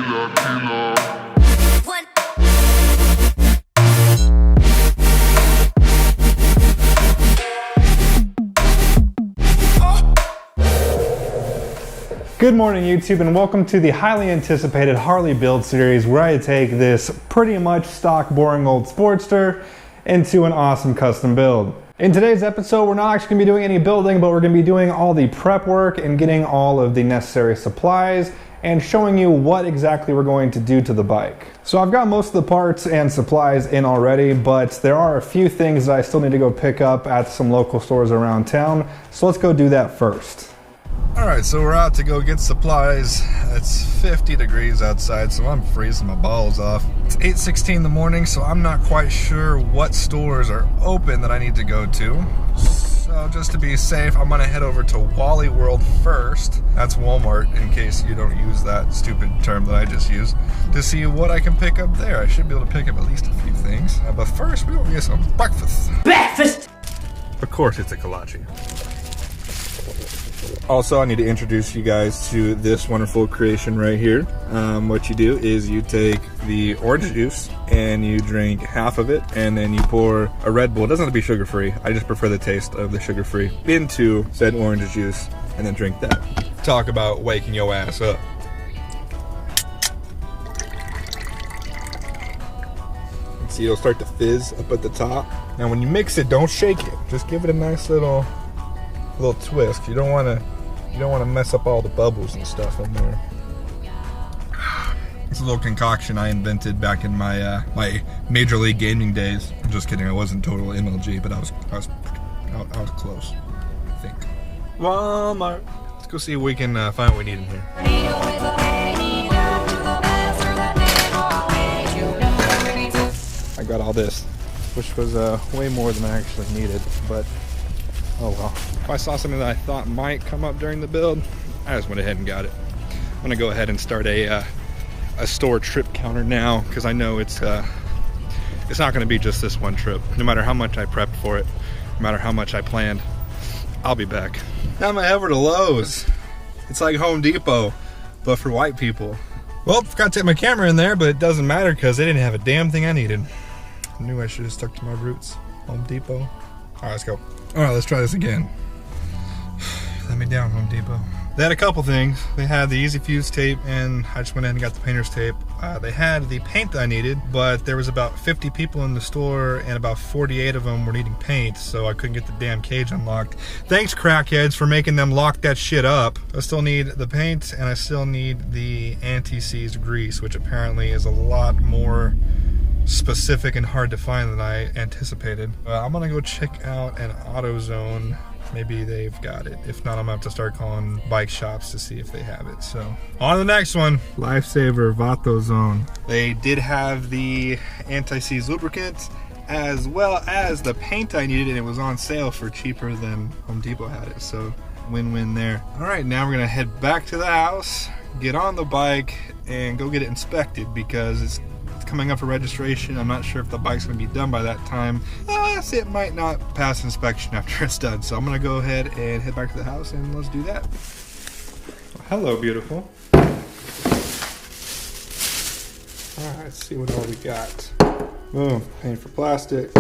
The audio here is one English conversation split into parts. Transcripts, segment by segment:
Good morning YouTube, and welcome to the highly anticipated Harley build series where I take this pretty much stock boring old Sportster into an awesome custom build. In today's episode, we're not actually going to be doing any building, but we're going to be doing all the prep work and getting all of the necessary supplies and showing you what exactly we're going to do to the bike. So I've got most of the parts and supplies in already, but there are a few things that I still need to go pick up at some local stores around town. So let's go do that first. Alright, so we're out to go get supplies. It's 50 degrees outside, so I'm freezing my balls off. It's 8:16 in the morning, so I'm not quite sure what stores are open that I need to go to. So just to be safe, I'm gonna head over to Wally World first. That's Walmart, in case you don't use that stupid term that I just used, to see what I can pick up there. I should be able to pick up at least a few things. But first, we're gonna get some breakfast. Breakfast! Of course, it's a kolache. Also, I need to introduce you guys to this wonderful creation right here. What you do is you take the orange juice and you drink half of it, and then you pour a Red Bull. It doesn't have to be sugar-free. I just prefer the taste of the sugar-free into said orange juice, and then drink that. Talk about waking your ass up. See, it'll start to fizz up at the top. Now, when you mix it, don't shake it. Just give it a nice little twist. You don't want to mess up all the bubbles and stuff in there. It's a little concoction I invented back in my my Major League Gaming days. I'm just kidding. I wasn't total MLG, but I was close, I think. Walmart. Let's go see if we can find what we need in here. I got all this, which was way more than I actually needed, but oh well. If I saw something that I thought might come up during the build, I just went ahead and got it. I'm gonna go ahead and start a store trip counter now, because I know it's not gonna be just this one trip. No matter how much I prepped for it, no matter how much I planned, I'll be back. Now I'm gonna head over to Lowe's. It's like Home Depot, but for white people. Well, forgot to take my camera in there, but it doesn't matter because they didn't have a damn thing I needed. I knew I should have stuck to my roots. Home Depot. All right, let's go. All right, let's try this again. Let me down, Home Depot. They had a couple things. They had the Easy Fuse tape, and I just went in and got the painter's tape. They had the paint that I needed, but there was about 50 people in the store, and about 48 of them were needing paint, so I couldn't get the damn cage unlocked. Thanks, crackheads, for making them lock that shit up. I still need the paint, and I still need the anti-seize grease, which apparently is a lot more specific and hard to find than I anticipated. I'm gonna go check out an AutoZone. Maybe they've got it. If not, I'm gonna have to start calling bike shops to see if they have it. So on to the next one. Lifesaver AutoZone. They did have the anti-seize lubricant as well as the paint I needed, and it was on sale for cheaper than Home Depot had it. So win-win there. All right, now we're gonna head back to the house, get on the bike, and go get it inspected because it's coming up for registration. I'm not sure if the bike's gonna be done by that time. It might not pass inspection after it's done. So I'm gonna go ahead and head back to the house and let's do that. Hello, beautiful. All right, let's see what all we got. Boom, paint for plastic,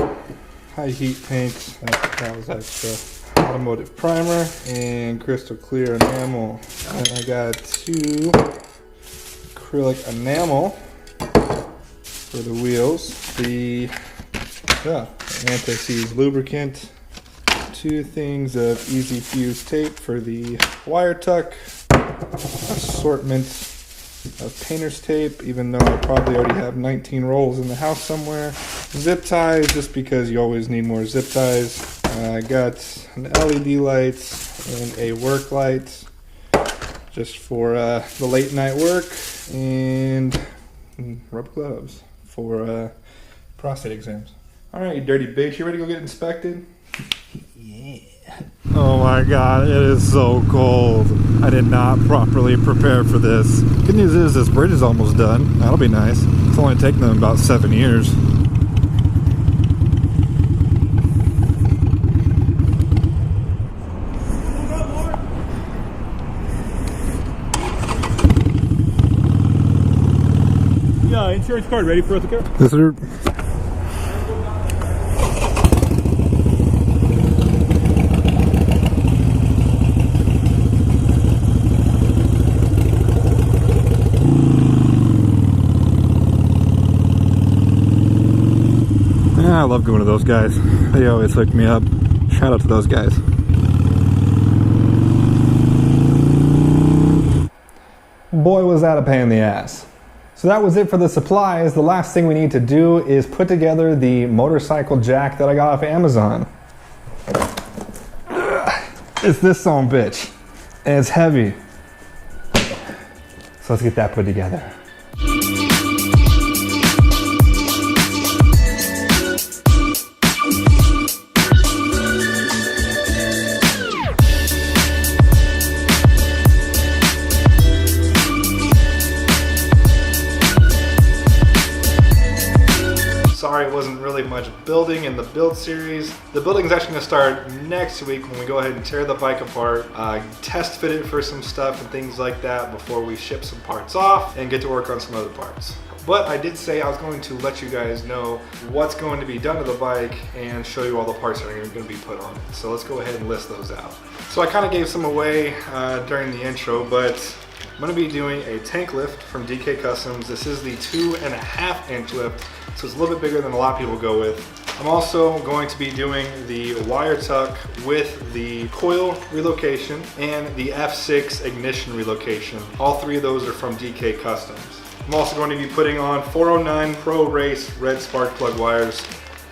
high heat paint. That was extra. Automotive primer and crystal clear enamel. And I got 2 acrylic enamel for the wheels, the anti-seize lubricant, 2 things of Easy Fuse tape for the wire tuck, assortment of painter's tape, even though I probably already have 19 rolls in the house somewhere, zip ties, just because you always need more zip ties. I got an LED light and a work light, just for the late night work, and rubber gloves for prostate exams. All right, you dirty bitch, you ready to go get inspected? Yeah. Oh my god, it is so cold. I did not properly prepare for this. Good news is this bridge is almost done. That'll be nice. It's only taken them about 7 years. insurance card ready for us to go? Yes, sir. Yeah, I love going to those guys. They always hook me up. Shout out to those guys. Boy, was that a pain in the ass. So that was it for the supplies. The last thing we need to do is put together the motorcycle jack that I got off Amazon. It's this son of a bitch, and it's heavy. So let's get that put together. Sorry, it wasn't really much building in the build series. The building is actually going to start next week when we go ahead and tear the bike apart, test fit it for some stuff and things like that before we ship some parts off and get to work on some other parts. But I did say I was going to let you guys know what's going to be done to the bike and show you all the parts that are going to be put on it. So let's go ahead and list those out. So I kind of gave some away during the intro, but I'm going to be doing a tank lift from DK Customs. This is the 2.5 inch lift, so it's a little bit bigger than a lot of people go with. I'm also going to be doing the wire tuck with the coil relocation and the F6 ignition relocation. All three of those are from DK Customs. I'm also going to be putting on 409 Pro Race red spark plug wires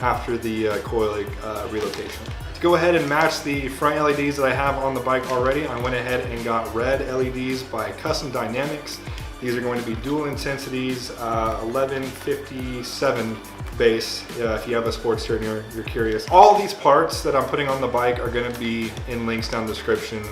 after the coil relocation. To go ahead and match the front LEDs that I have on the bike already, I went ahead and got red LEDs by Custom Dynamics. These are going to be dual intensities, 1157 base, if you have a Sportster and you're curious. All of these parts that I'm putting on the bike are going to be in links down the description,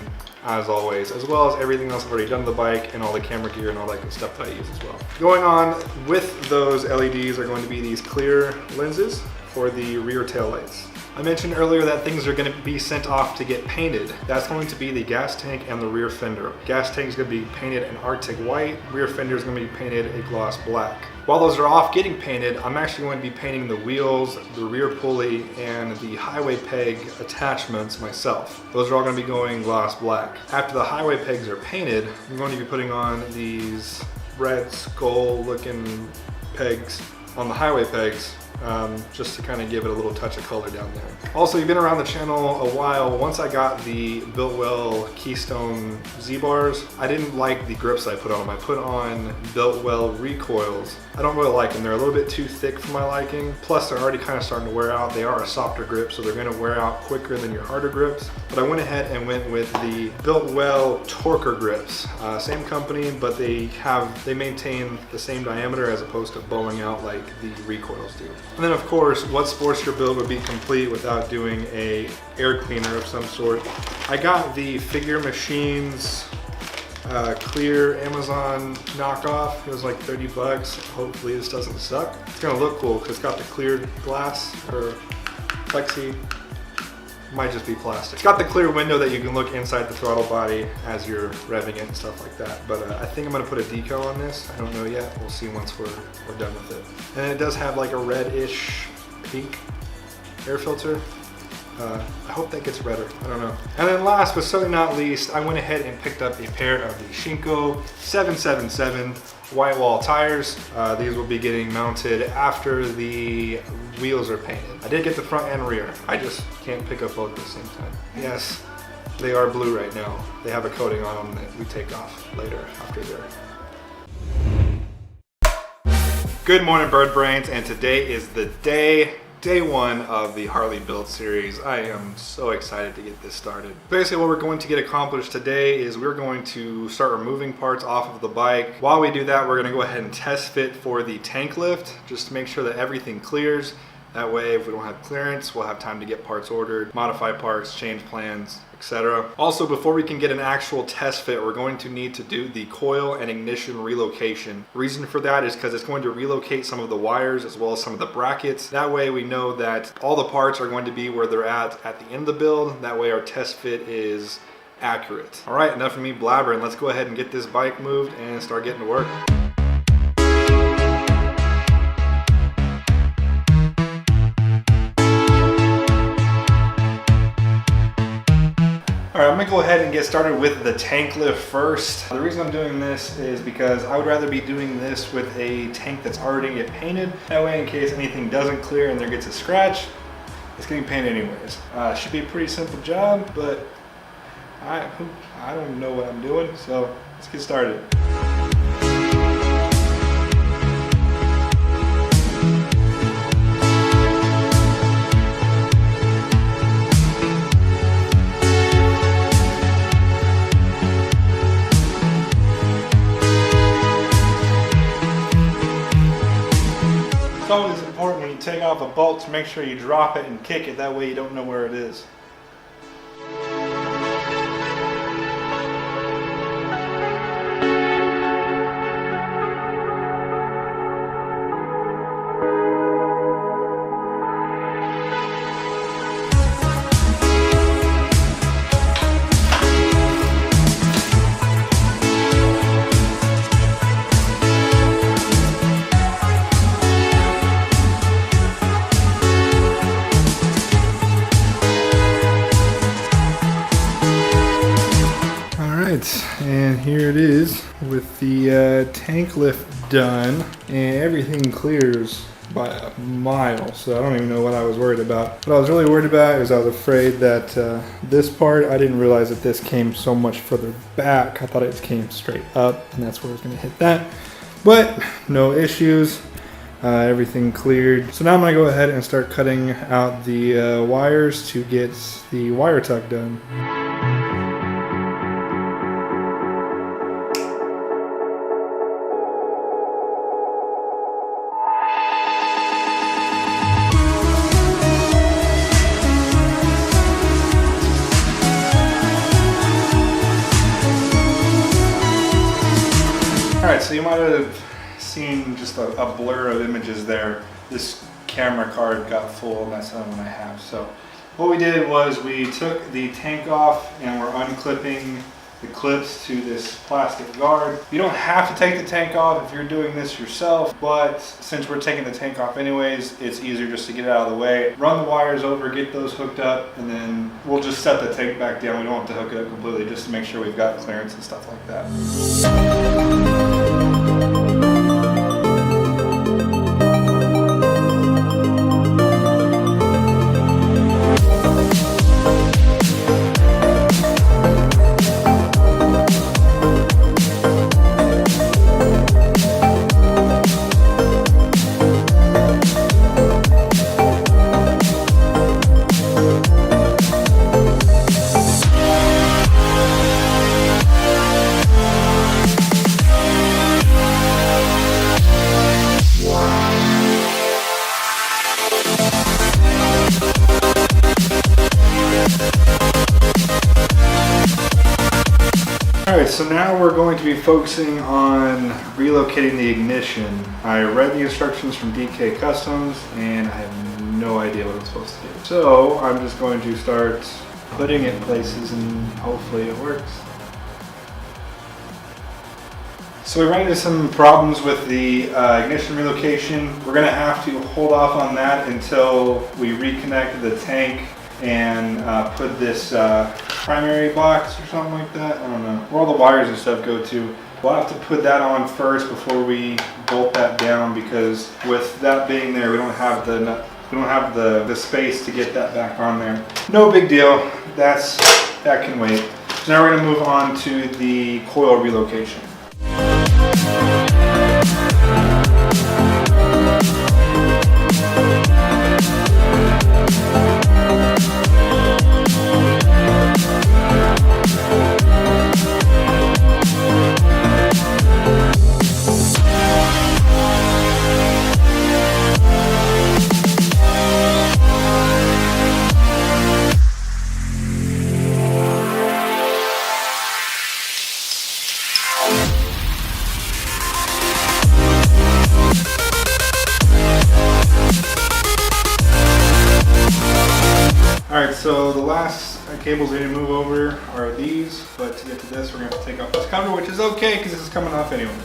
as always, as well as everything else I've already done to the bike and all the camera gear and all that good stuff that I use as well. Going on with those LEDs are going to be these clear lenses for the rear tail lights. I mentioned earlier that things are going to be sent off to get painted. That's going to be the gas tank and the rear fender. Gas tank is going to be painted an Arctic white. Rear fender is going to be painted a gloss black. While those are off getting painted, I'm actually going to be painting the wheels, the rear pulley, and the highway peg attachments myself. Those are all going to be going gloss black. After the highway pegs are painted, I'm going to be putting on these red skull looking pegs on the highway pegs. Just to kind of give it a little touch of color down there. Also, you've been around the channel a while. Once I got the Biltwell Keystone Z-bars, I didn't like the grips I put on them. I put on Biltwell recoils. I don't really like them. They're a little bit too thick for my liking. Plus, they're already kind of starting to wear out. They are a softer grip, so they're going to wear out quicker than your harder grips. But I went ahead and went with the Biltwell Torker grips. Same company, but they maintain the same diameter as opposed to bowing out like the recoils do. And then of course, what Sportster build would be complete without doing a air cleaner of some sort? I got the Figure Machines clear Amazon knockoff. It was like 30 bucks. Hopefully this doesn't suck. It's gonna look cool because it's got the clear glass or plexi. Might just be plastic. It's got the clear window that you can look inside the throttle body as you're revving it and stuff like that. But I think I'm gonna put a decal on this. I don't know yet. We'll see once we're done with it. And it does have like a reddish pink air filter. I hope that gets redder. I don't know. And then last but certainly not least, I went ahead and picked up a pair of the Shinko 777 white wall tires. These will be getting mounted after the wheels are painted. I did get the front and rear. I just can't pick up both at the same time. Yes, they are blue right now. They have a coating on them that we take off later after they're. Good morning, bird brains, and today is the day one of the Harley build series. I am so excited to get this started. Basically what we're going to get accomplished today is we're going to start removing parts off of the bike. While we do that, we're going to go ahead and test fit for the tank lift just to make sure that everything clears. That way, if we don't have clearance, we'll have time to get parts ordered, modify parts, change plans, etc. Also, before we can get an actual test fit, we're going to need to do the coil and ignition relocation. The reason for that is because it's going to relocate some of the wires as well as some of the brackets. That way we know that all the parts are going to be where they're at the end of the build. That way our test fit is accurate. All right, enough of me blabbering. Let's go ahead and get this bike moved and start getting to work. go ahead and get started with the tank lift first. The reason I'm doing this is because I would rather be doing this with a tank that's already get painted. That way, in case anything doesn't clear and there gets a scratch, it's getting painted anyways. Should be a pretty simple job, but I don't know what I'm doing, so let's get started. It's always important when you take off a bolt to make sure you drop it and kick it, that way you don't know where it is. And here it is with the tank lift done, and everything clears by a mile, so I don't even know what I was worried about. What I was really worried about is I was afraid that this part, I didn't realize that this came so much further back. I thought it came straight up and that's where it was going to hit that, but no issues. Everything cleared. So now I'm going to go ahead and start cutting out the wires to get the wire tuck done. Alright, so you might have seen just a blur of images there. This camera card got full and that's the only one I have. So what we did was we took the tank off and we're unclipping the clips to this plastic guard. You don't have to take the tank off if you're doing this yourself, but since we're taking the tank off anyways, it's easier just to get it out of the way. Run the wires over, get those hooked up, and then we'll just set the tank back down. We don't have to hook it up completely just to make sure we've got clearance and stuff like that. Alright, so now we're going to be focusing on relocating the ignition. I read the instructions from DK Customs and I have no idea what I'm supposed to do. So I'm just going to start putting it places and hopefully it works. So we ran into some problems with the ignition relocation. We're going to have to hold off on that until we reconnect the tank and put this primary box or something like that. I don't know where all the wires and stuff go to. We'll have to put that on first before we bolt that down, because with that being there, we don't have the space to get that back on there. No big deal. That can wait. So now we're going to move on to the coil relocation. Alright, so the last cables we need to move over are these, but to get to this, we're going to have to take off this cover, which is okay because this is coming off anyways.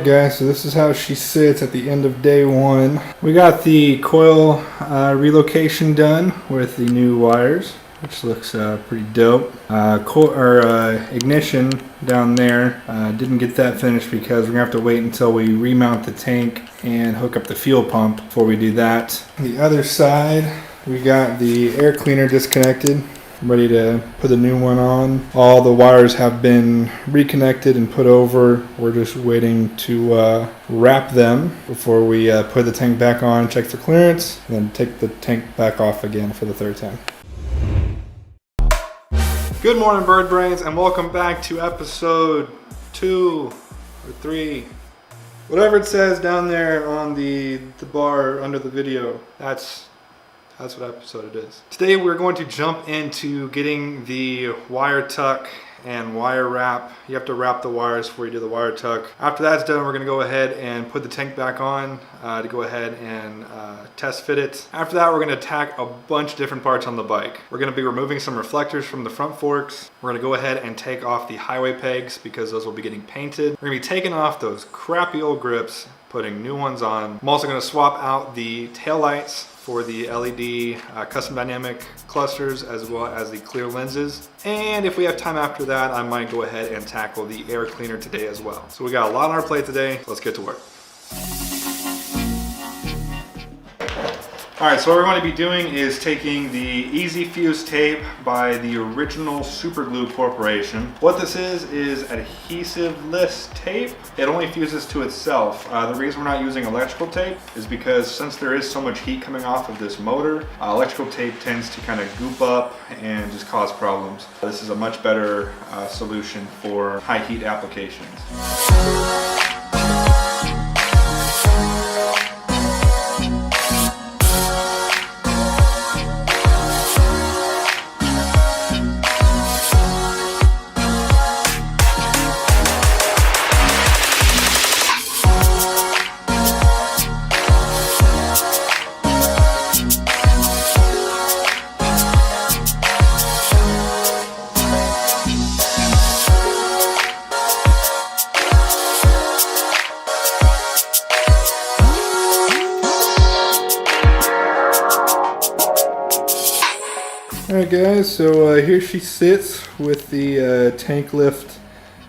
Alright guys, so this is how she sits at the end of day one. We got the coil relocation done with the new wires, which looks pretty dope. Ignition down there, didn't get that finished because we're gonna have to wait until we remount the tank and hook up the fuel pump before we do that. The other side, we got the air cleaner disconnected, ready to put the new one on. All the wires have been reconnected and put over. We're just waiting to wrap them before we put the tank back on, check for clearance, and then take the tank back off again for the third time. Good morning, bird brains, and welcome back to episode 2 or 3, whatever it says down there on the bar under the video. That's what episode it is. Today we're going to jump into getting the wire tuck and wire wrap. You have to wrap the wires before you do the wire tuck. After that's done, we're gonna go ahead and put the tank back on to go ahead and test fit it. After that, we're gonna attack a bunch of different parts on the bike. We're gonna be removing some reflectors from the front forks. We're gonna go ahead and take off the highway pegs because those will be getting painted. We're gonna be taking off those crappy old grips, putting new ones on. I'm also gonna swap out the tail lights for the LED custom dynamic clusters as well as the clear lenses. And if we have time after that, I might go ahead and tackle the air cleaner today as well. So we got a lot on our plate today. Let's get to work. All right, so what we're going to be doing is taking the Easy Fuse tape by the original Super Glue Corporation. What this is adhesive-less tape. It only fuses to itself. The reason we're not using electrical tape is because since there is so much heat coming off of this motor, electrical tape tends to kind of goop up and just cause problems. This is a much better solution for high heat applications. Alright guys, so here she sits with the tank lift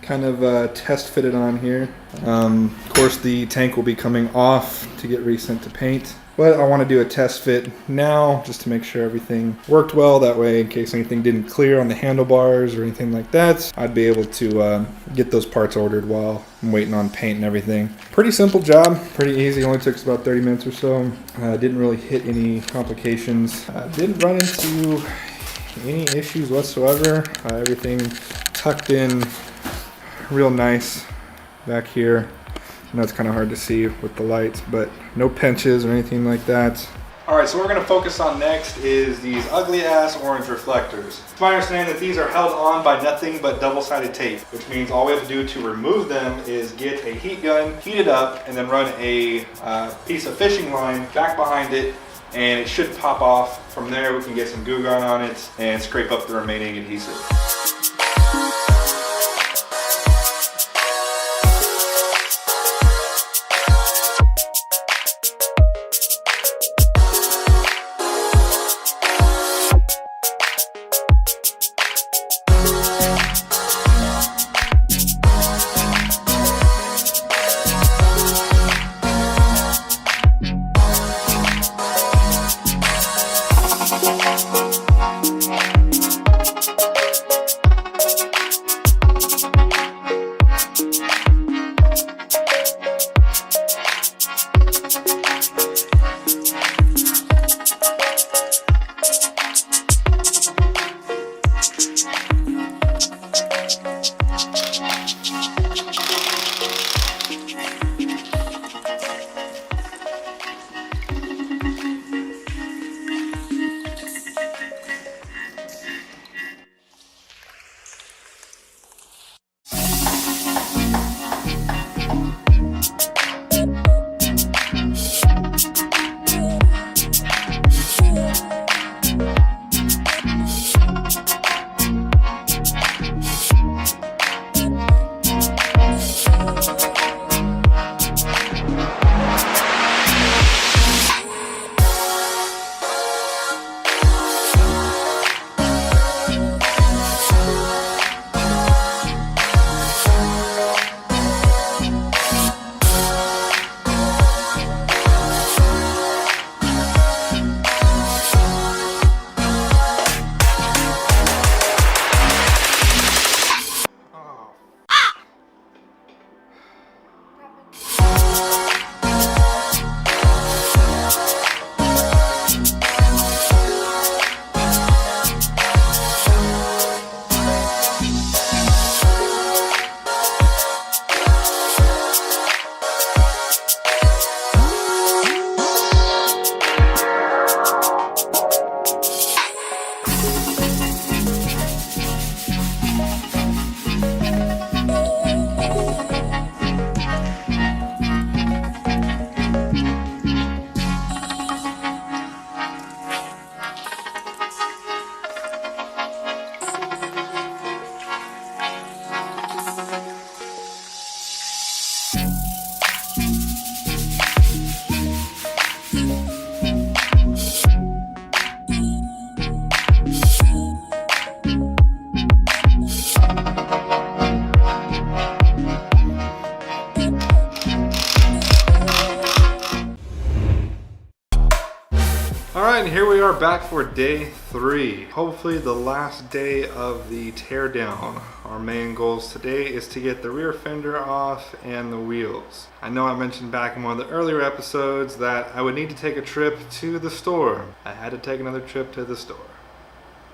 kind of test fitted on here. Of course the tank will be coming off to get resent to paint, but I want to do a test fit now just to make sure everything worked well. That way, in case anything didn't clear on the handlebars or anything like that, I'd be able to get those parts ordered while I'm waiting on paint and everything. Pretty simple job, pretty easy, only took us about 30 minutes or so. Didn't really hit any complications. Didn't run into any issues whatsoever. Everything tucked in real nice back here. I know it's kind of hard to see with the lights, but no pinches or anything like that. Alright, so what we're going to focus on next is these ugly ass orange reflectors. It's my understanding that these are held on by nothing but double-sided tape, which means all we have to do to remove them is get a heat gun, heat it up, and then run a piece of fishing line back behind it, and it should pop off. From there we can get some Goo Gone on it and scrape up the remaining adhesive. are back for day 3. Hopefully the last day of the teardown. Our main goals today is to get the rear fender off and the wheels. I know I mentioned back in one of the earlier episodes that I would need to take a trip to the store. I had to take another trip to the store.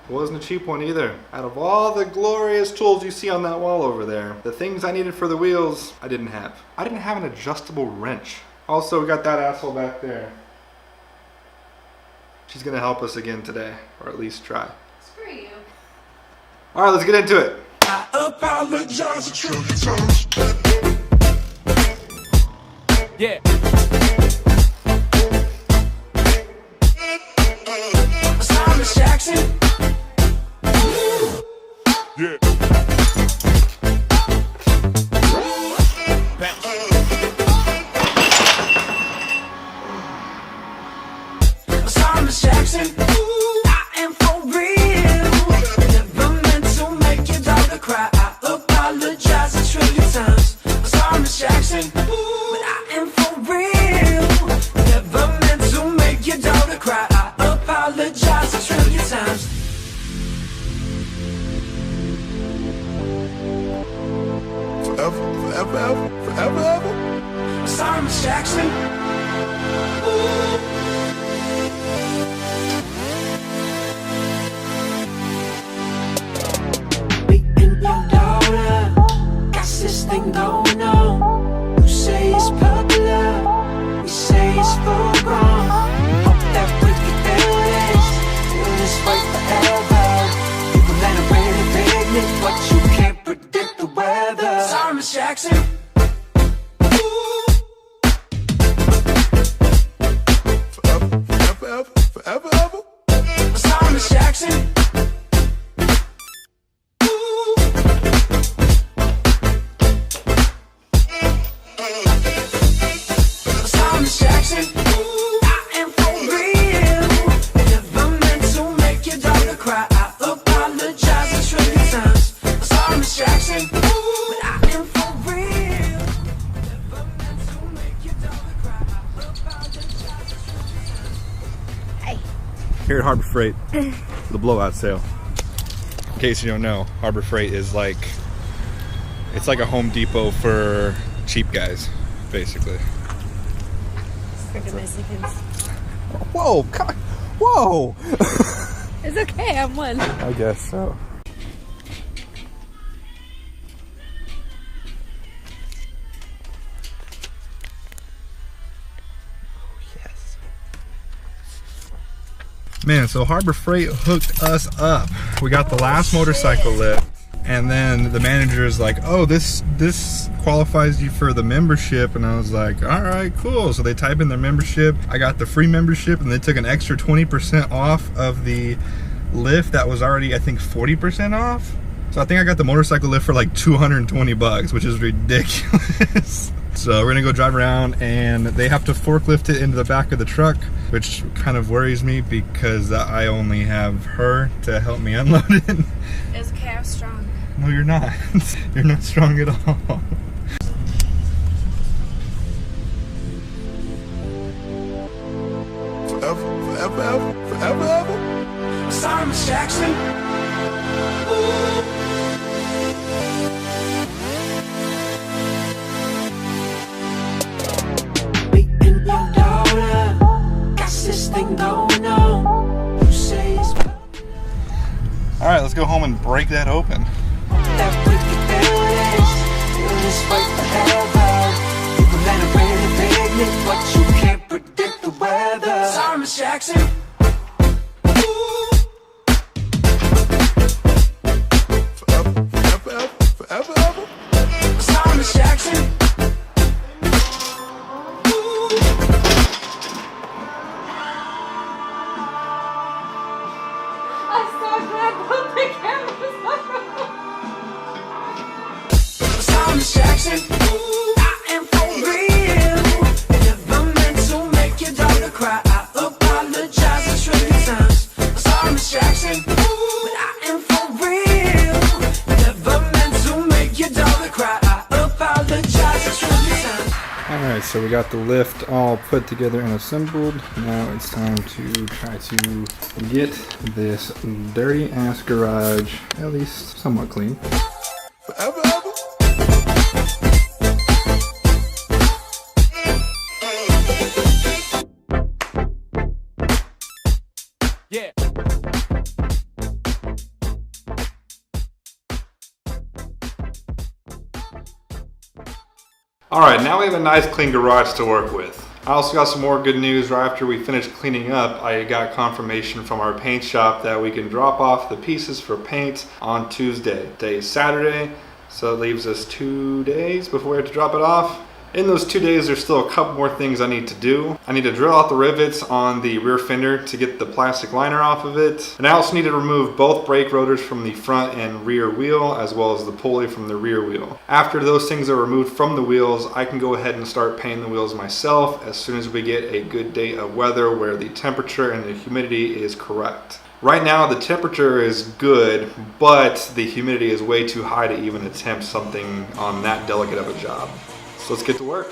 It wasn't a cheap one either. Out of all the glorious tools you see on that wall over there, the things I needed for the wheels, I didn't have. I didn't have an adjustable wrench. Also, we got that asshole back there. She's gonna help us again today, or at least try. Screw you. All right, let's get into it. I apologize a trillion times. Yeah. Thomas Jackson. Yeah. Thomas Jackson. I am for real. Never meant to make your daughter cry. I apologize a trillion times. Thomas Jackson. But I am for real. Never meant to make your daughter cry. I apologize a trillion times. Forever, forever, ever, forever, ever. Sorry, Miss Jackson. Ooh. Beating your daughter, got this thing going on. You say it's popular, we say it's full grown. Hope that we can do this way forever. People let it really picnic, but you can't predict the weather. Sorry, Miss Jackson. Forever, forever, forever, ever. Sorry, Miss Jackson. Sorry, Miss Jackson. I am for real. Never meant to make your daughter cry. I apologize a trillion times. Sorry, Miss Jackson. But I am for real. Never meant to make your daughter cry. I apologize a trillion times. Hey. Here at Harbor Freight, the blowout sale. In case you don't know, Harbor Freight is like, it's like a Home Depot for cheap guys, basically. For Dominicans. Whoa, God, whoa! It's okay, I'm one. I guess so. Yes. Man, so Harbor Freight hooked us up. We got the last motorcycle lift, and then the manager is like, oh, this qualifies you for the membership. And I was like, all right, cool. So they type in their membership. I got the free membership, and they took an extra 20% off of the lift that was already, I think, 40% off. So I think I got the motorcycle lift for like 220 bucks, which is ridiculous. So we're gonna go drive around, and they have to forklift it into the back of the truck, which kind of worries me because I only have her to help me unload it. It's okay, I'm strong. No, you're not. You're not strong at all. Forever, forever, ever, forever, ever. Sorry, Miss Jackson. Ooh. Beating your daughter, got this thing going on. You say it's All right, let's go home and break that open. that we can do this way forever. People let it really picnic, but you can't predict the weather. Sorry, Miss Jackson. Forever, forever, forever, ever. Sorry, Miss Jackson. I'm so glad both the cameras are Sorry, Miss Jackson. I am for real. Never meant to make your daughter cry. I apologize a trillion times. Sorry, Miss Jackson. But I am for real. Never meant to make your daughter cry. I apologize a trillion times. All right, Alright, so we got the lift all put together and assembled. Now it's time to try to get this dirty ass garage at least somewhat clean. Forever, ever. Yeah. Alright, now we have a nice clean garage to work with. I also got some more good news. Right after we finished cleaning up, I got confirmation from our paint shop that we can drop off the pieces for paint on Tuesday. Today is Saturday, so it leaves us 2 days before we have to drop it off. In those 2 days, there's still a couple more things I need to do. I need to drill out the rivets on the rear fender to get the plastic liner off of it. And I also need to remove both brake rotors from the front and rear wheel, as well as the pulley from the rear wheel. After those things are removed from the wheels, I can go ahead and start painting the wheels myself as soon as we get a good day of weather where the temperature and the humidity is correct. Right now the temperature is good, but the humidity is way too high to even attempt something on that delicate of a job. So let's get to work.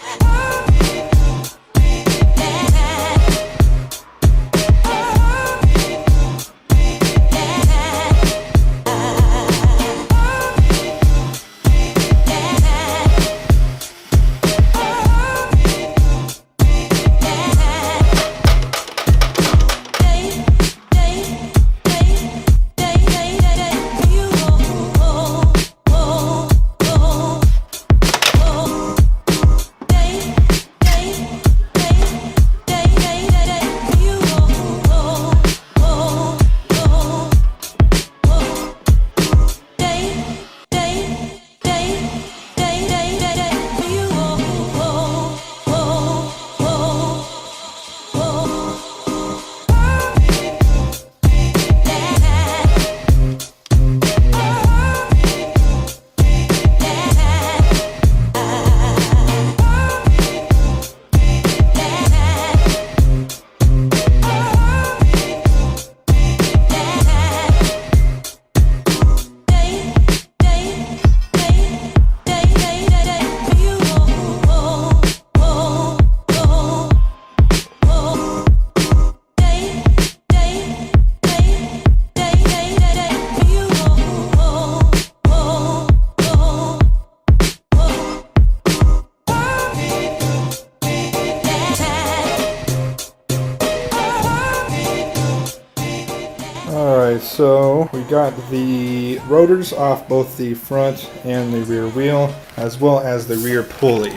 Alright, so we got the rotors off both the front and the rear wheel, as well as the rear pulley.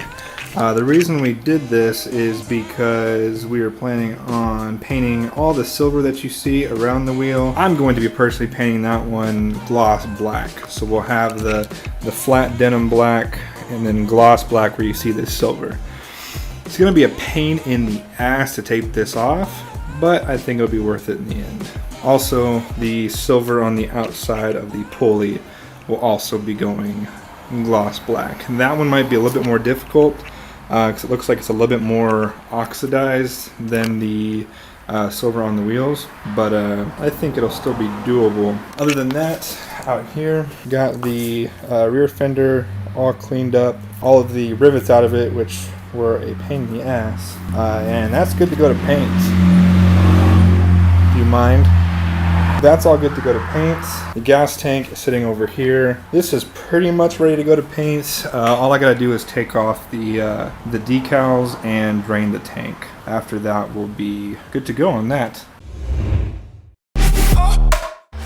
The reason we did this is because we were planning on painting all the silver that you see around the wheel. I'm going to be personally painting that one gloss black. So we'll have the flat denim black and then gloss black where you see this silver. It's going to be a pain in the ass to tape this off, but I think it'll be worth it in the end. Also, the silver on the outside of the pulley will also be going gloss black. And that one might be a little bit more difficult because it looks like it's a little bit more oxidized than the silver on the wheels, but I think it'll still be doable. Other than that, out here, got the rear fender all cleaned up, all of the rivets out of it, which were a pain in the ass, and that's good to go to paint. Do you mind? That's all good to go to paint. The gas tank is sitting over here. This is pretty much ready to go to paint. All I gotta do is take off the decals and drain the tank. After that, we'll be good to go on that.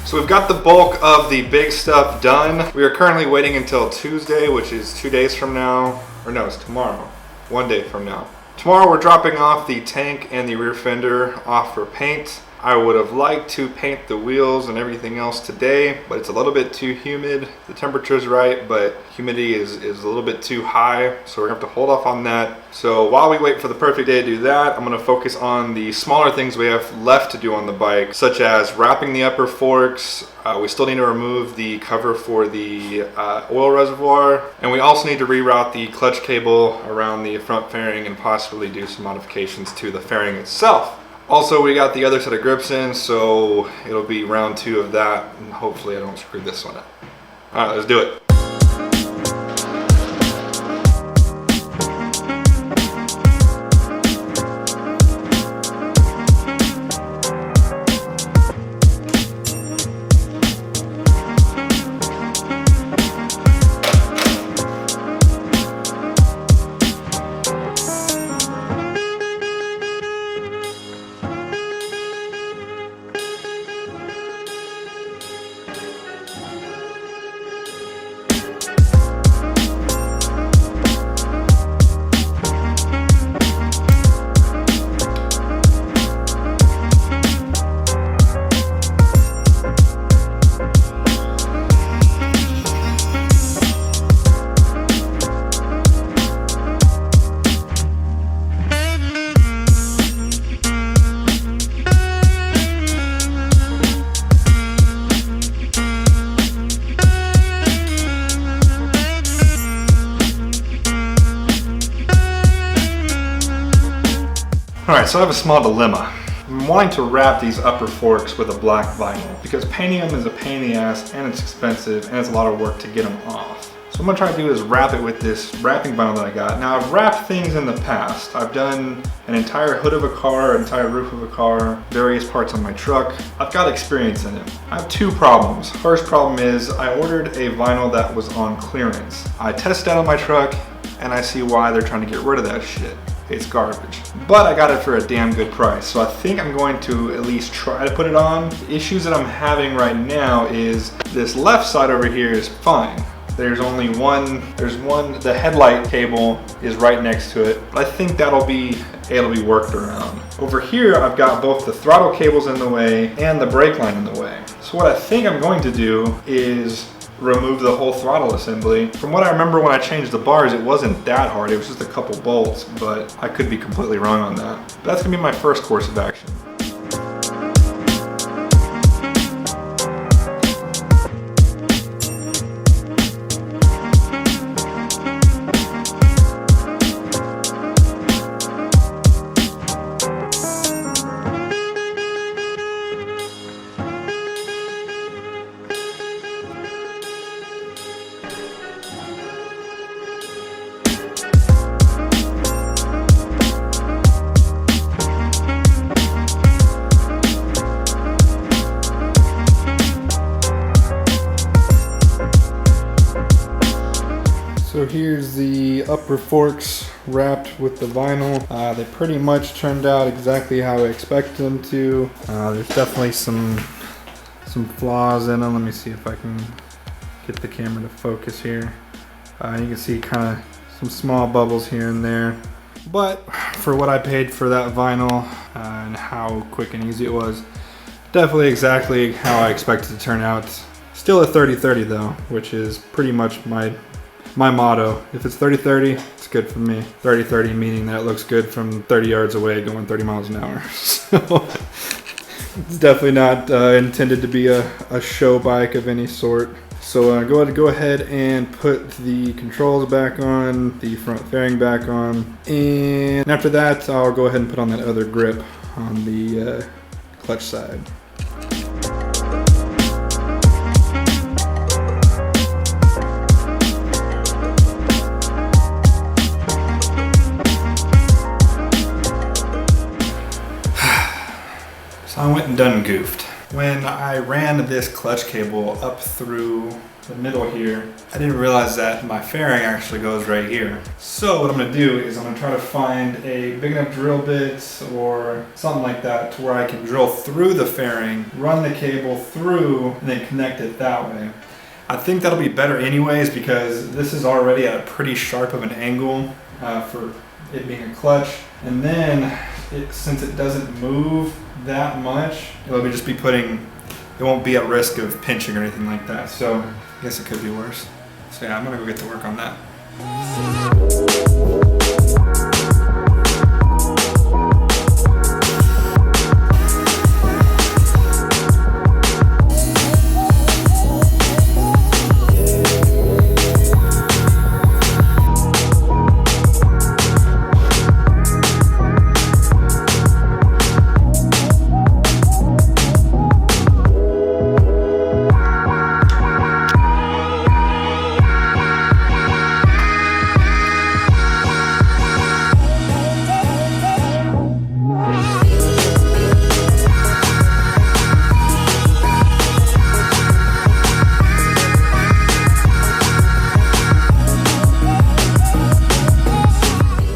So we've got the bulk of the big stuff done. We are currently waiting until Tuesday, which is 2 days from now. Or no, it's tomorrow. 1 day from now. Tomorrow we're dropping off the tank and the rear fender off for paint. I would have liked to paint the wheels and everything else today, but it's a little bit too humid. The temperature's right, but humidity is a little bit too high, so we're gonna have to hold off on that. So while we wait for the perfect day to do that, I'm gonna focus on the smaller things we have left to do on the bike, such as wrapping the upper forks. We still need to remove the cover for the oil reservoir, and we also need to reroute the clutch cable around the front fairing and possibly do some modifications to the fairing itself. Also, we got the other set of grips in, so it'll be round 2 of that, and hopefully I don't screw this one up. All right, let's do it. Alright, so I have a small dilemma. I'm wanting to wrap these upper forks with a black vinyl because painting them is a pain in the ass and it's expensive and it's a lot of work to get them off. So what I'm gonna try to do is wrap it with this wrapping vinyl that I got. Now I've wrapped things in the past. I've done an entire hood of a car, an entire roof of a car, various parts on my truck. I've got experience in it. I have two problems. First problem is I ordered a vinyl that was on clearance. I tested out on my truck and I see why they're trying to get rid of that shit. It's garbage. But I got it for a damn good price. So I think I'm going to at least try to put it on. The issues that I'm having right now is this left side over here is fine. There's only one, the headlight cable is right next to it. But I think it'll be worked around. Over here, I've got both the throttle cables in the way and the brake line in the way. So what I think I'm going to do is remove the whole throttle assembly. From what I remember when I changed the bars, it wasn't that hard. It was just a couple bolts, but I could be completely wrong on that. But that's gonna be my first course of action. So here's the upper forks wrapped with the vinyl. They pretty much turned out exactly how I expected them to. There's definitely some flaws in them. Let me see if I can get the camera to focus here. You can see kind of some small bubbles here and there. But for what I paid for that vinyl and how quick and easy it was, definitely exactly how I expected it to turn out. Still a 30-30 though, which is pretty much my motto. If it's 30-30, it's good for me. 30-30 meaning that it looks good from 30 yards away going 30 miles an hour. So it's definitely not intended to be a show bike of any sort. So go ahead and put the controls back on, the front fairing back on, and after that I'll go ahead and put on that other grip on the clutch side. I went and done goofed. When I ran this clutch cable up through the middle here, I didn't realize that my fairing actually goes right here. So what I'm gonna do is I'm gonna try to find a big enough drill bit or something like that to where I can drill through the fairing, run the cable through, and then connect it that way. I think that'll be better anyways because this is already at a pretty sharp of an angle for it being a clutch. And then since it doesn't move that much, it'll just be it won't be at risk of pinching or anything like that. So I guess it could be worse. So yeah, I'm gonna go get to work on that.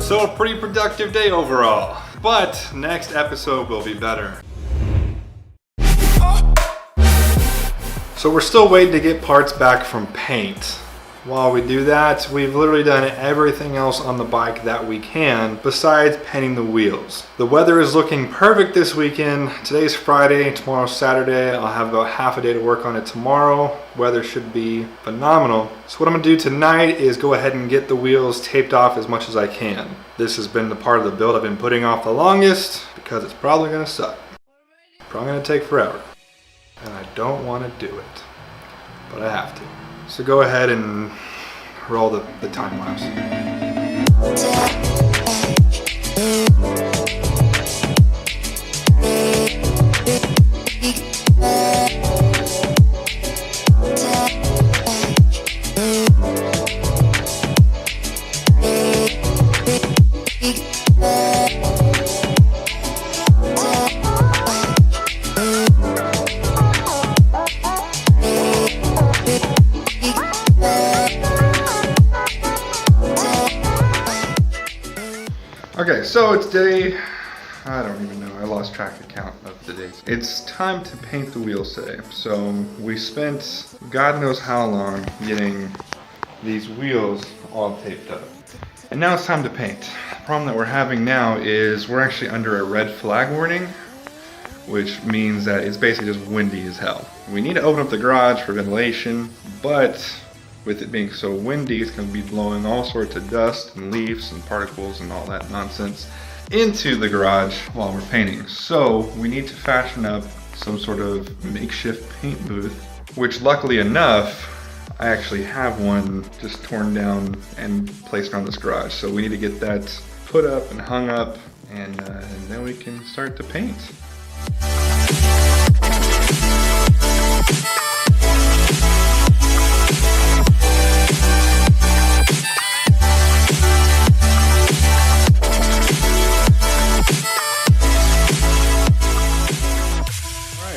So a pretty productive day overall, but next episode will be better. So we're still waiting to get parts back from paint. While we do that, we've literally done everything else on the bike that we can besides painting the wheels. The weather is looking perfect this weekend. Today's Friday, tomorrow's Saturday. I'll have about half a day to work on it tomorrow. Weather should be phenomenal. So what I'm gonna do tonight is go ahead and get the wheels taped off as much as I can. This has been the part of the build I've been putting off the longest because it's probably gonna suck. Probably gonna take forever. And I don't wanna do it, but I have to. So go ahead and roll the time lapse. Okay, so it's day, I don't even know, I lost track of count of the days. It's time to paint the wheels today. So we spent God knows how long getting these wheels all taped up. And now it's time to paint. The problem that we're having now is we're actually under a red flag warning, which means that it's basically just windy as hell. We need to open up the garage for ventilation, but with it being so windy, it's going to be blowing all sorts of dust and leaves and particles and all that nonsense into the garage while we're painting. So we need to fashion up some sort of makeshift paint booth, which luckily enough, I actually have one just torn down and placed around this garage. So we need to get that put up and hung up, and then we can start to paint.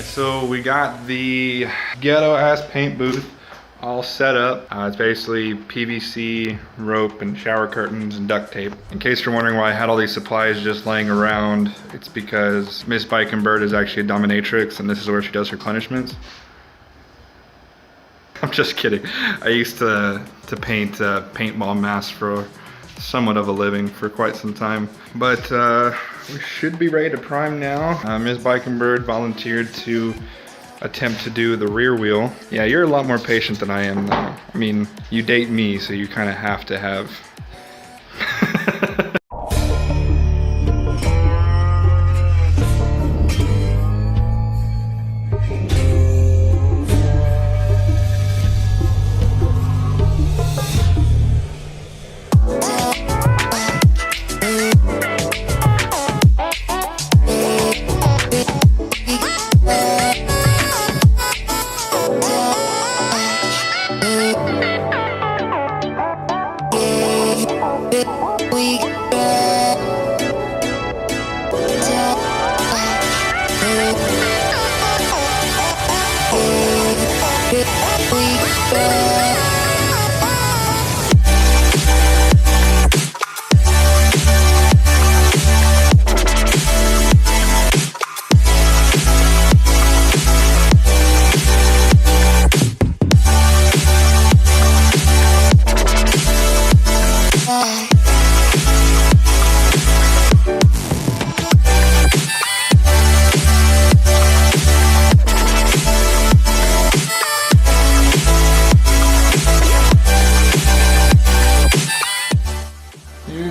So we got the ghetto ass paint booth all set up. It's basically PVC, rope, and shower curtains and duct tape. In case you're wondering why I had all these supplies just laying around, it's because Miss Bikenbird is actually a dominatrix, and this is where she does her plenishments. I'm just kidding. I used to paint paintball masks for somewhat of a living for quite some time. But we should be ready to prime now. Ms. Bikenbird volunteered to attempt to do the rear wheel. Yeah, you're a lot more patient than I am though. I mean, you date me, so you kind of have to have...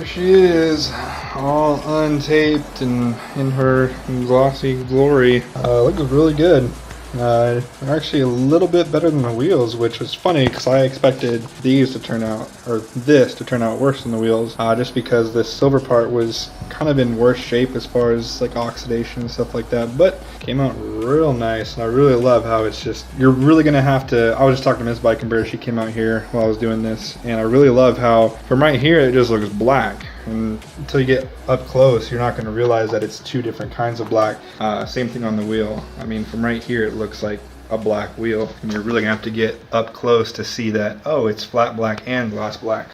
She is all untaped and in her glossy glory. Looks really good. Actually a little bit better than the wheels, which was funny because I expected these to turn out, or this to turn out worse than the wheels, just because this silver part was kind of in worse shape as far as like oxidation and stuff like that, but came out real nice. And I really love how it's just, you're really gonna have to, I was just talking to Miss Bikenbird, she came out here while I was doing this, and I really love how from right here it just looks black. And until you get up close, you're not going to realize that it's two different kinds of black. Same thing on the wheel. I mean, from right here, it looks like a black wheel. And you're really going to have to get up close to see that, oh, it's flat black and gloss black.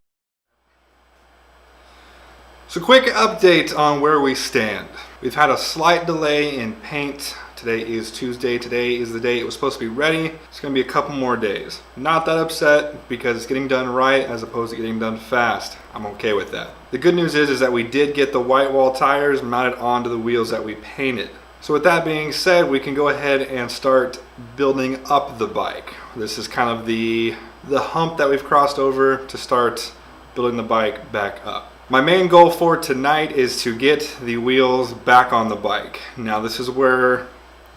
So quick update on where we stand. We've had a slight delay in paint. Today is Tuesday. Today is the day it was supposed to be ready. It's going to be a couple more days. Not that upset because it's getting done right as opposed to getting done fast. I'm okay with that. The good news is that we did get the white wall tires mounted onto the wheels that we painted. So with that being said, we can go ahead and start building up the bike. This is kind of the hump that we've crossed over to start building the bike back up. My main goal for tonight is to get the wheels back on the bike. Now this is where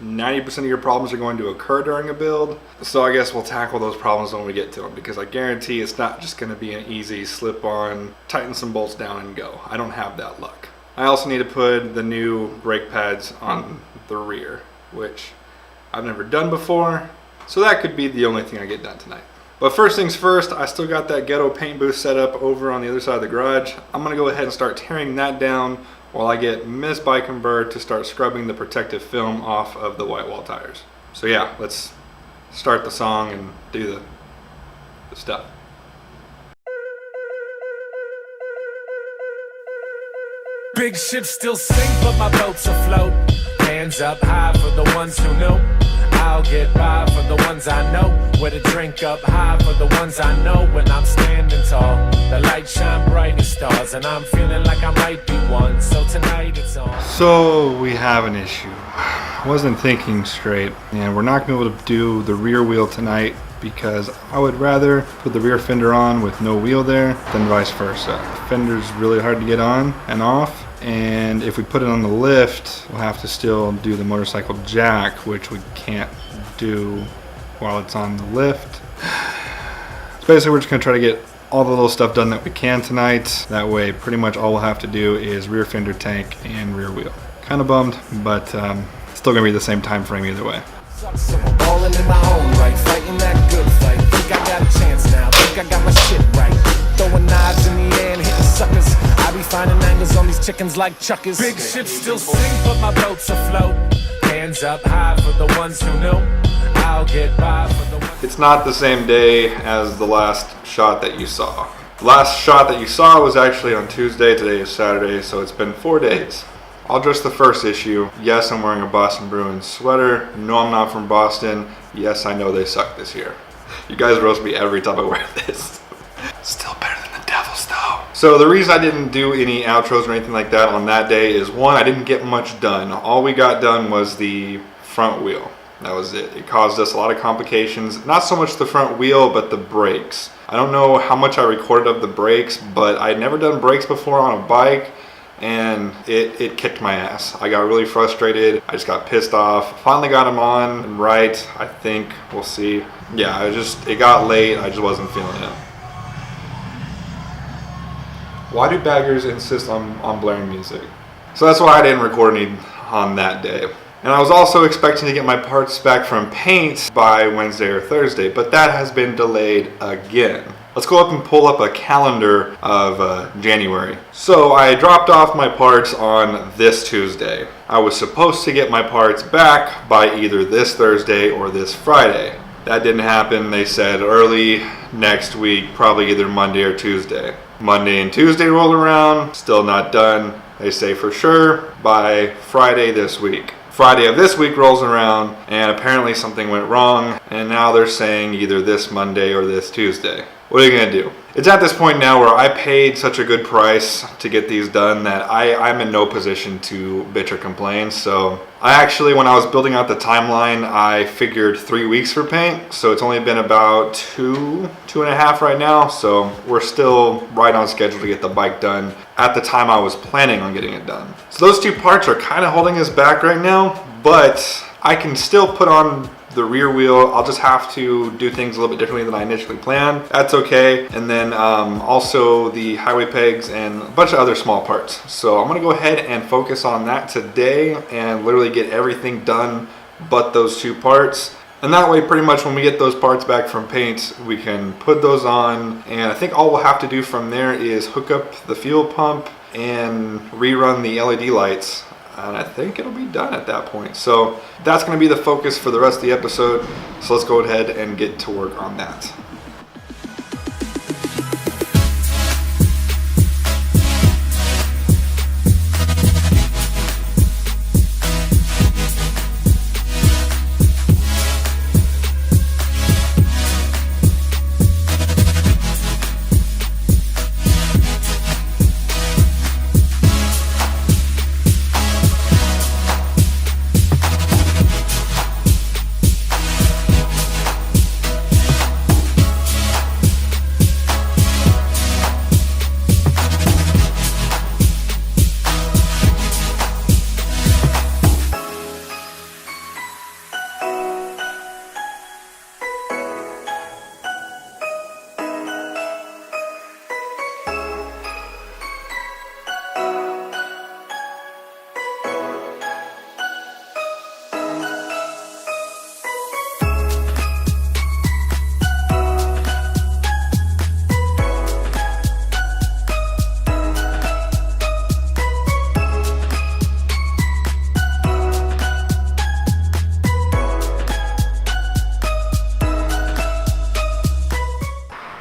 90% of your problems are going to occur during a build. So I guess we'll tackle those problems when we get to them, because I guarantee it's not just going to be an easy slip on, tighten some bolts down and go. I don't have that luck. I also need to put the new brake pads on the rear, which I've never done before. So that could be the only thing I get done tonight. But first things first, I still got that ghetto paint booth set up over on the other side of the garage. I'm gonna go ahead and start tearing that down while I get Miss Bikenbird to start scrubbing the protective film off of the white wall tires. So yeah, let's start the song and do the stuff. Big ships still sink, but my boat's afloat. Hands up high for the ones who know. I'll get by for the ones I know. With a drink up high for the ones I know. When I'm standing tall, the lights shine bright as stars, and I'm feeling like I might be one. So tonight it's on. So we have an issue. I wasn't thinking straight, and we're not going to be able to do the rear wheel tonight because I would rather put the rear fender on with no wheel there than vice versa. The fender's really hard to get on and off, and if we put it on the lift, we'll have to still do the motorcycle jack, which we can't do while it's on the lift. So basically we're just going to try to get all the little stuff done that we can tonight. That way pretty much all we'll have to do is rear fender tank and rear wheel. Kind of bummed, but still going to be the same time frame either way. So I'm balling in my own right, fighting that good fight. Think I got a chance now, think I got my shit right. Throwing knives in the air and hitting suckers. I be finding angles on these chickens like chuckers. Big ships still sink, but my boat's afloat. Hands up high for the ones who know. I'll get by for the ones. It's not the same day as the last shot that you saw. The last shot that you saw was actually on Tuesday. Today is Saturday, so it's been 4 days. I'll address the first issue. Yes, I'm wearing a Boston Bruins sweater. No, I'm not from Boston. Yes, I know they suck this year. You guys roast me every time I wear this. Still better than the Devils though. So the reason I didn't do any outros or anything like that on that day is one, I didn't get much done. All we got done was the front wheel. That was it. It caused us a lot of complications. Not so much the front wheel, but the brakes. I don't know how much I recorded of the brakes, but I'd never done brakes before on a bike, and it kicked my ass. I got really frustrated. I just got pissed off. Finally got them on and right. I think we'll see. Yeah, it got late. I just wasn't feeling it. Why do baggers insist on blaring music? So that's why I didn't record any on that day. And I was also expecting to get my parts back from paint by Wednesday or Thursday, but that has been delayed again. Let's go up and pull up a calendar of January. So I dropped off my parts on this Tuesday. I was supposed to get my parts back by either this Thursday or this Friday. That didn't happen. They said early next week, probably either Monday or Tuesday. Monday and Tuesday rolled around, still not done. They say for sure by Friday this week. Friday of this week rolls around, and apparently something went wrong, and now they're saying either this Monday or this Tuesday. What are you gonna do? It's at this point now where I paid such a good price to get these done that I'm in no position to bitch or complain. So I actually, when I was building out the timeline, I figured 3 weeks for paint. So it's only been about two and a half right now. So we're still right on schedule to get the bike done at the time I was planning on getting it done. So those two parts are kind of holding us back right now, but I can still put on the rear wheel. I'll just have to do things a little bit differently than I initially planned. That's okay. And then also the highway pegs and a bunch of other small parts. So I'm gonna go ahead and focus on that today and literally get everything done but those two parts. And that way, pretty much when we get those parts back from paint, we can put those on. And I think all we'll have to do from there is hook up the fuel pump and rerun the LED lights. And I think it'll be done at that point. So that's going to be the focus for the rest of the episode. So let's go ahead and get to work on that.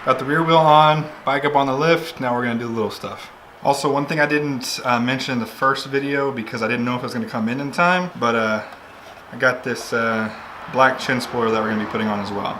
Got the rear wheel on, bike up on the lift. Now we're gonna do the little stuff. Also, one thing I didn't mention in the first video because I didn't know if it was going to come in time, but I got this black chin spoiler that we're going to be putting on as well.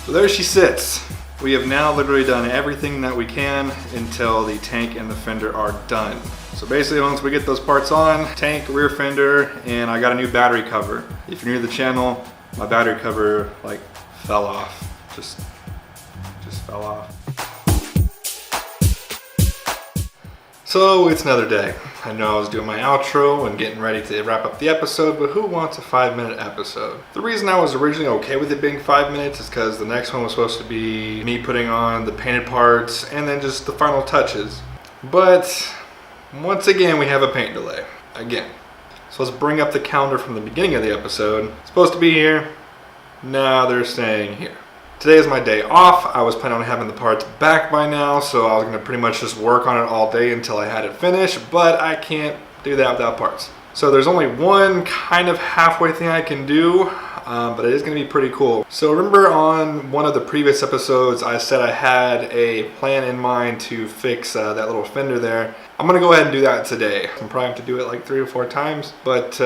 So there she sits. We have now literally done everything that we can until the tank and the fender are done. So basically once we get those parts on, tank, rear fender, and I got a new battery cover. If you're new to the channel, my battery cover like fell off. Just fell off. So it's another day. I know I was doing my outro and getting ready to wrap up the episode, but who wants a 5-minute episode? The reason I was originally okay with it being 5 minutes is because the next one was supposed to be me putting on the painted parts and then just the final touches. But once again, we have a paint delay. Again. So let's bring up the calendar from the beginning of the episode. It's supposed to be here. Now they're staying here. Today is my day off. I was planning on having the parts back by now, so I was going to pretty much just work on it all day until I had it finished, but I can't do that without parts. So there's only one kind of halfway thing I can do, but it is going to be pretty cool. So remember on one of the previous episodes, I said I had a plan in mind to fix that little fender there. I'm going to go ahead and do that today. I'm probably have to do it like 3 or 4 times, but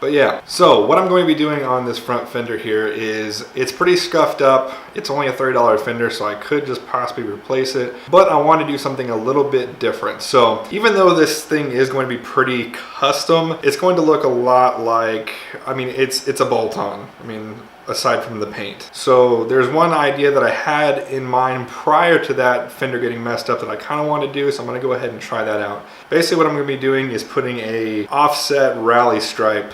yeah. So what I'm going to be doing on this front fender here is it's pretty scuffed up. It's only a $30 fender, so I could just possibly replace it, but I want to do something a little bit different. So even though this thing is going to be pretty custom, it's going to look a lot like, I mean, it's a bolt-on. I mean, aside from the paint. So there's one idea that I had in mind prior to that fender getting messed up that I kind of want to do, so I'm going to go ahead and try that out. Basically what I'm going to be doing is putting a offset rally stripe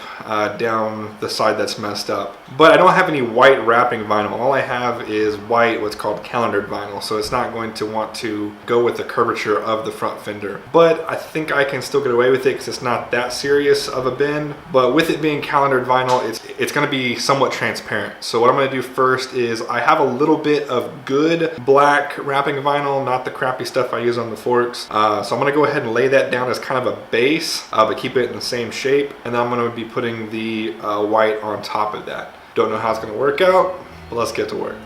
down the side that's messed up. But I don't have any white wrapping vinyl. All I have is white, what's called calendared vinyl, so it's not going to want to go with the curvature of the front fender. But I think I can still get away with it because it's not that serious of a bend. But with it being calendared vinyl, it's going to be somewhat transparent. So what I'm going to do first is I have a little bit of good black wrapping vinyl, not the crappy stuff I use on the forks. So I'm going to go ahead and lay that down as kind of a base, but keep it in the same shape. And then I'm going to be putting the white on top of that. Don't know how it's going to work out, but let's get to work.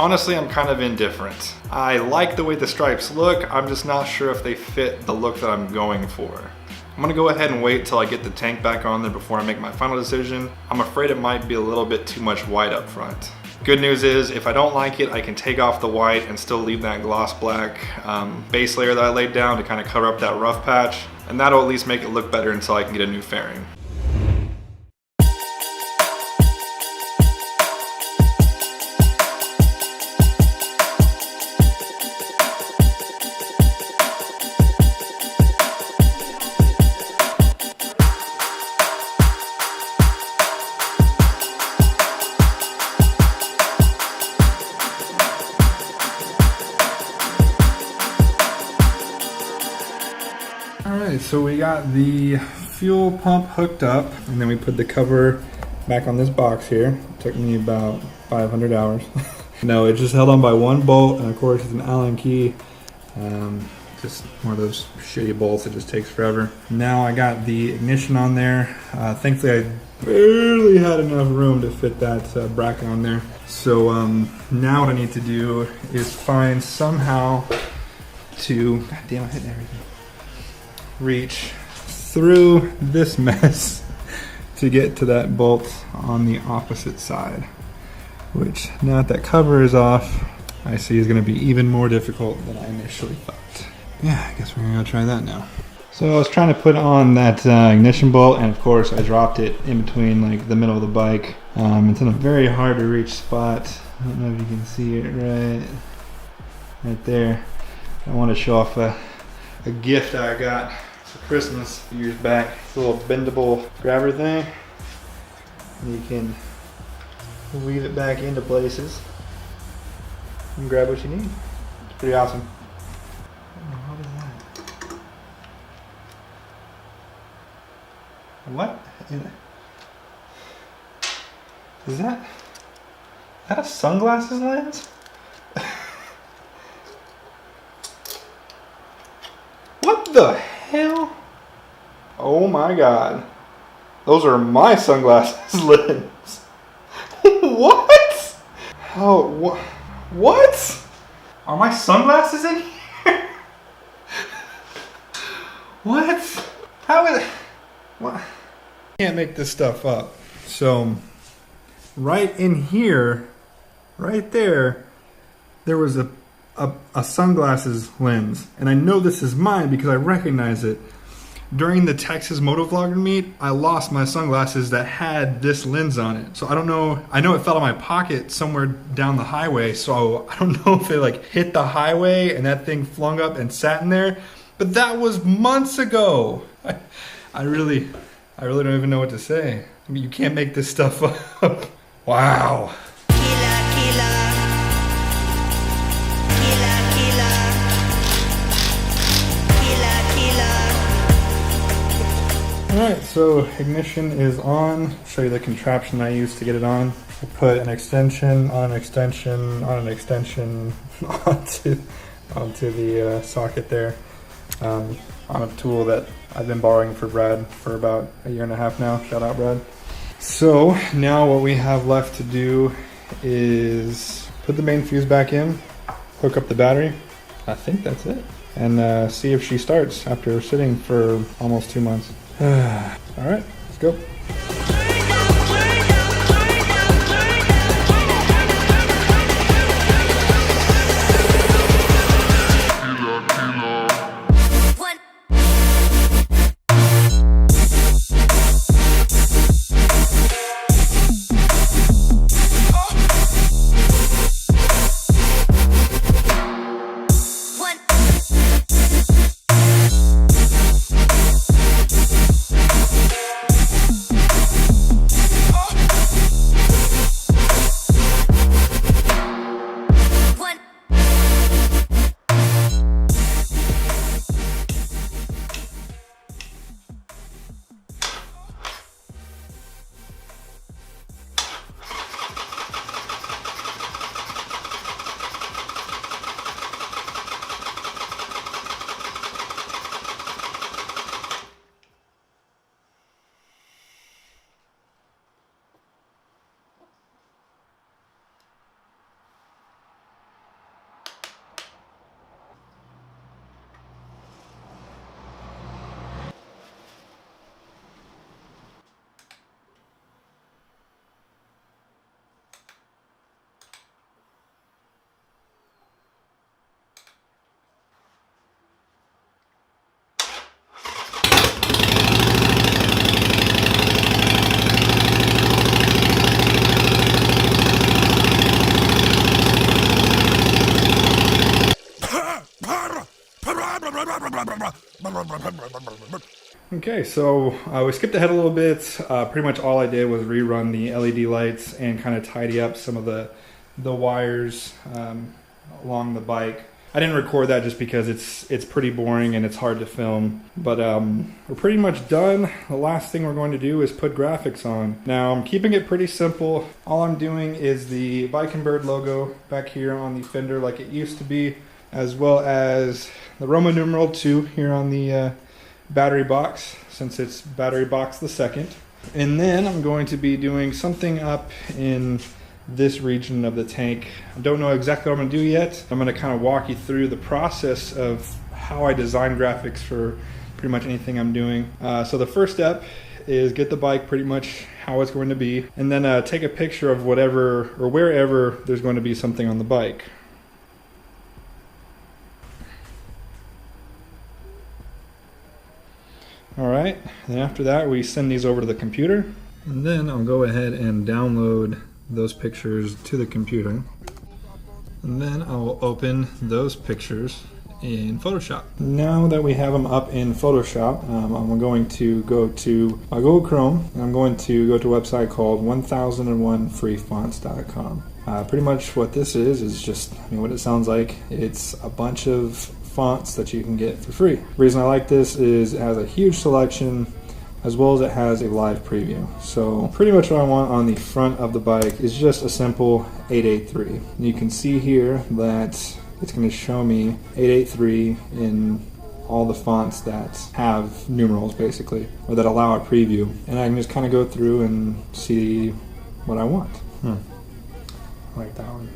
Honestly, I'm kind of indifferent. I like the way the stripes look, I'm just not sure if they fit the look that I'm going for. I'm gonna go ahead and wait till I get the tank back on there before I make my final decision. I'm afraid it might be a little bit too much white up front. Good news is, if I don't like it, I can take off the white and still leave that gloss black base layer that I laid down to kind of cover up that rough patch, and that'll at least make it look better until I can get a new fairing. Alright, so we got the fuel pump hooked up, and then we put the cover back on this box here. It took me about 500 hours. No, it's just held on by one bolt, and of course it's an Allen key. Just one of those shitty bolts that just takes forever. Now I got the ignition on there. Thankfully I barely had enough room to fit that bracket on there. So now what I need to do is find somehow to, god damn, I hit everything, reach through this mess to get to that bolt on the opposite side, which now that cover is off, I see is going to be even more difficult than I initially thought. Yeah, I guess we're going to try that now. So I was trying to put on that ignition bolt, and of course I dropped it in between like the middle of the bike. It's in a very hard to reach spot. I don't know if you can see it right there. I want to show off a gift I got for Christmas a few years back. It's a little bendable grabber thing. You can weave it back into places and grab what you need. It's pretty awesome. What is that? What? Is that a sunglasses lens? What the hell? Oh my god. Those are my sunglasses lens. What? Oh, what? Are my sunglasses in here? What? How is it? What? Can't make this stuff up. So, right in here, right there was a sunglasses lens, and I know this is mine because I recognize it. During the Texas Motovlogger meet, I lost my sunglasses that had this lens on it. So I don't know, I know it fell out of my pocket somewhere down the highway, so I don't know if it like hit the highway and that thing flung up and sat in there, but that was months ago. I really don't even know what to say. I mean, you can't make this stuff up. Wow. Alright, so ignition is on. I'll show you the contraption I used to get it on. I put an extension on an extension on an extension onto the socket there on a tool that I've been borrowing for Brad for about a year and a half now. Shout out, Brad. So now what we have left to do is put the main fuse back in, hook up the battery. I think that's it. And see if she starts after sitting for almost 2 months. Alright, let's go. Okay, so we skipped ahead a little bit. Pretty much all I did was rerun the LED lights and kind of tidy up some of the wires along the bike. I didn't record that just because it's pretty boring and it's hard to film. But we're pretty much done. The last thing we're going to do is put graphics on. Now I'm keeping it pretty simple. All I'm doing is the Bike and Bird logo back here on the fender like it used to be, as well as the Roman numeral 2 here on the battery box, since it's battery box the second. And then I'm going to be doing something up in this region of the tank. I don't know exactly what I'm going to do yet. I'm going to kind of walk you through the process of how I design graphics for pretty much anything I'm doing. So the first step is get the bike pretty much how it's going to be, and then take a picture of whatever or wherever there's going to be something on the bike. Alright, and after that we send these over to the computer, and then I'll go ahead and download those pictures to the computer, and then I'll open those pictures in Photoshop. Now that we have them up in Photoshop, I'm going to go to my Google Chrome, and I'm going to go to a website called 1001freefonts.com. Pretty much what this is just, what it sounds like. It's a bunch of fonts that you can get for free. The reason I like this is it has a huge selection, as well as it has a live preview. So pretty much what I want on the front of the bike is just a simple 883. And you can see here that it's going to show me 883 in all the fonts that have numerals, basically, or that allow a preview. And I can just kind of go through and see what I want. I like that one.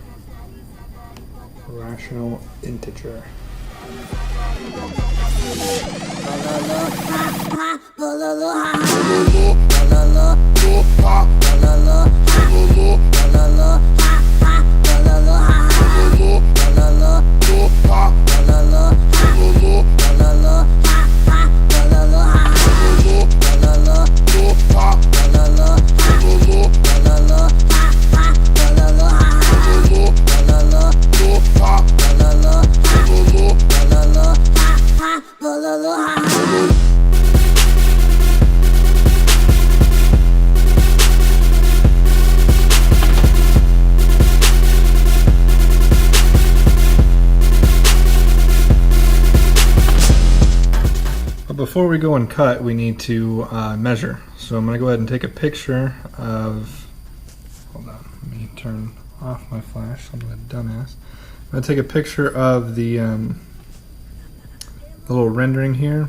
Rational integer. Before we go and cut, we need to measure. So I'm going to go ahead and take a picture of, hold on, let me turn off my flash, I'm a dumbass. I'm going to take a picture of the little rendering here.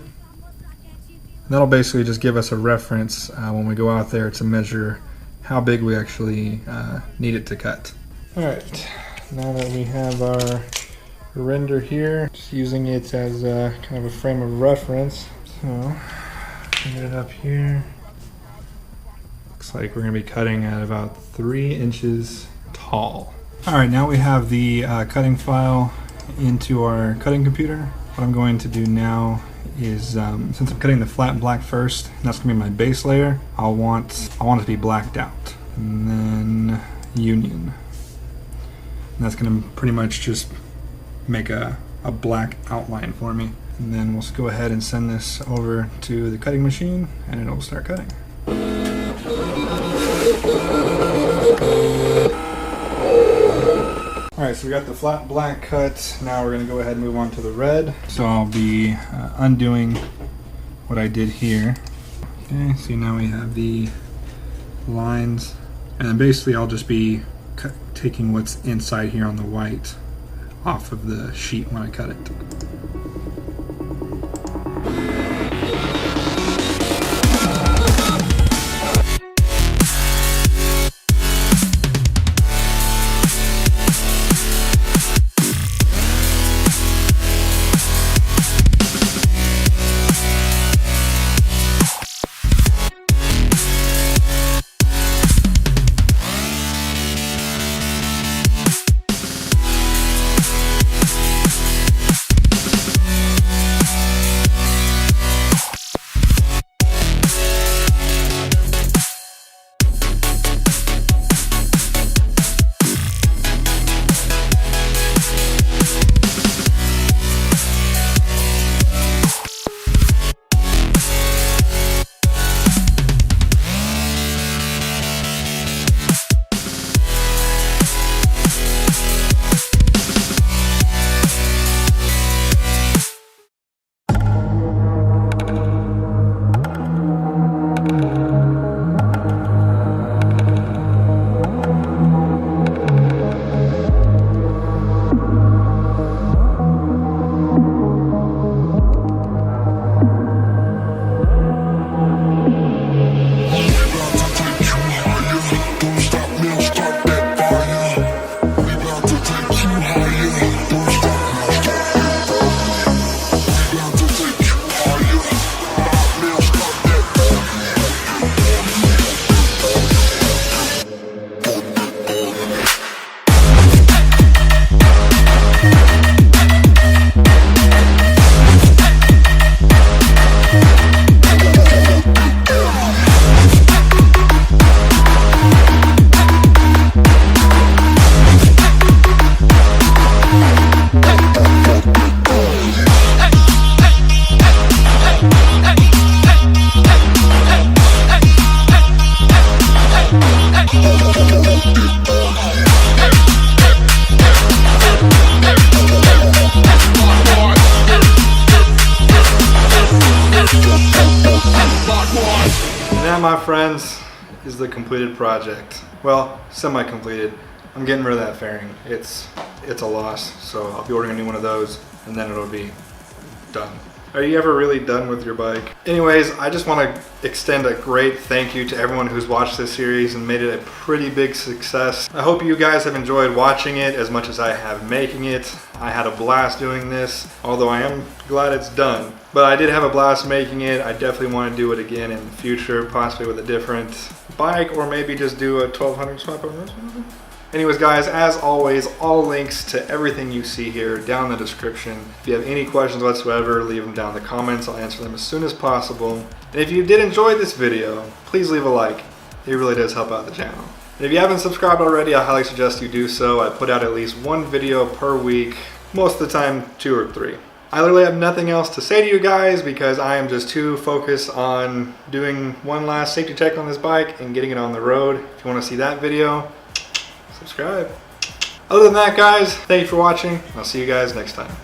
That'll basically just give us a reference when we go out there to measure how big we actually need it to cut. Alright, now that we have our render here, just using it as kind of a frame of reference. So, get it up here. Looks like we're going to be cutting at about 3 inches tall. Alright, now we have the cutting file into our cutting computer. What I'm going to do now is, since I'm cutting the flat black first, and that's going to be my base layer, I want it to be blacked out. And then union. And that's going to pretty much just make a black outline for me. And then we'll go ahead and send this over to the cutting machine, and it'll start cutting. Alright, so we got the flat black cut. Now we're going to go ahead and move on to the red. So I'll be undoing what I did here. Okay, so now we have the lines. And then basically I'll just be taking what's inside here on the white off of the sheet when I cut it. is the completed project. Well, semi-completed. I'm getting rid of that fairing. It's a loss, so I'll be ordering a new one of those and then it'll be done. Are you ever really done with your bike? Anyways, I just want to extend a great thank you to everyone who's watched this series and made it a pretty big success. I hope you guys have enjoyed watching it as much as I have making it. I had a blast doing this, although I am glad it's done. But I did have a blast making it. I definitely want to do it again in the future, possibly with a different bike, or maybe just do a 1200 swap over this one. Anyways guys, as always, all links to everything you see here down in the description. If you have any questions whatsoever, leave them down in the comments. I'll answer them as soon as possible. And if you did enjoy this video, please leave a like. It really does help out the channel. And if you haven't subscribed already, I highly suggest you do so. I put out at least one video per week, most of the time 2 or 3. I literally have nothing else to say to you guys because I am just too focused on doing one last safety check on this bike and getting it on the road. If you want to see that video, subscribe. Other than that guys, thank you for watching. I'll see you guys next time.